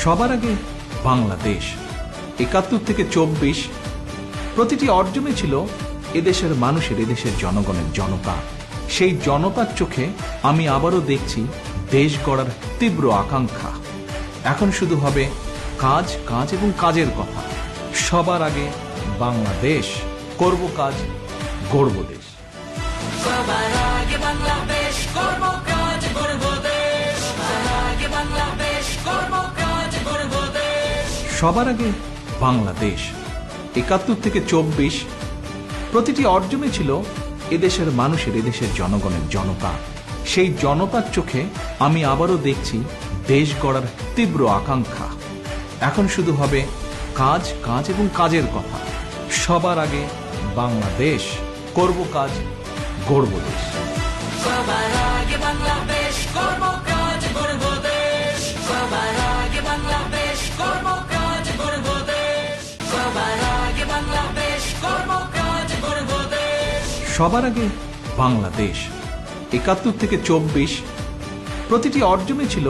সবার আগে বাংলাদেশ ৭১ থেকে ২৪ প্রতিটি অর্জনে ছিল এদেশের মানুষের, এদেশের জনগণের, জনতা। সেই জনতার চোখে আমি আবারও দেখছি দেশ গড়ার তীব্র আকাঙ্ক্ষা। এখন শুধু হবে কাজ, কাজ এবং কাজের কথা। সবার আগে বাংলাদেশ, করব কাজ, গড়ব দেশ। সবার আগে বাংলাদেশ, করব কাজ, গড়ব দেশ। সবার আগে বাংলাদেশ, করব কাজ, গড়ব দেশ। সবার আগে বাংলাদেশ ৭১ থেকে ২৪ প্রতিটি অর্জনে ছিল এদেশের মানুষের, এদেশের জনগণের, জনতা। সেই জনতার চোখে আমি আবারও দেখছি দেশ গড়ার তীব্র আকাঙ্ক্ষা। এখন শুধু হবে কাজ, কাজ এবং কাজের কথা। সবার আগে বাংলাদেশ, করব কাজ, গড়ব দেশ। সবার আগে বাংলাদেশ, করব কাজ, গড়ব দেশ। সবার আগে বাংলাদেশ, করব কাজ, গড়ব দেশ। সবার আগে বাংলাদেশ, করব কাজ, গড়ব দেশ। সবার আগে বাংলাদেশ ৭১ থেকে ২৪ প্রতিটি অর্জনে ছিল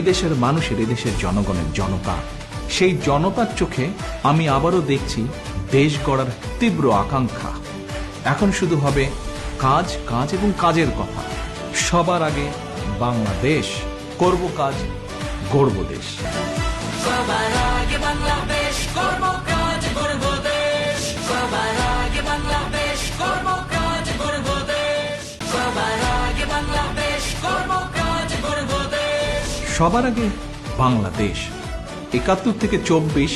এদেশের মানুষের, এদেশের জনগণের, জনতা। সেই জনতার চোখে আমি আবারও দেখছি দেশ গড়ার তীব্র আকাঙ্ক্ষা। এখন শুধু হবে কাজ, কাজ এবং কাজের কথা। সবার আগে বাংলাদেশ, করব কাজ, গড়ব দেশ। সবার আগে বাংলাদেশ, করব কাজ, গড়ব দেশ। সবার আগে বাংলাদেশ, করব কাজ, গড়ব দেশ। সবার আগে বাংলাদেশ, করব কাজ, গড়ব দেশ। সবার আগে বাংলাদেশ ৭১ থেকে ২৪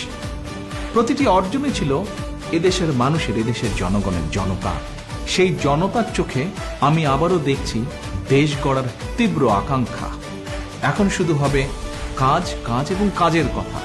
প্রতিটি অর্জনে ছিল এদেশের মানুষের, এদেশের জনগণের, জনতা। সেই জনতার চোখে আমি আবারও দেখছি দেশ গড়ার তীব্র আকাঙ্ক্ষা। এখন শুধু হবে কাজ, কাজ এবং কাজের কথা।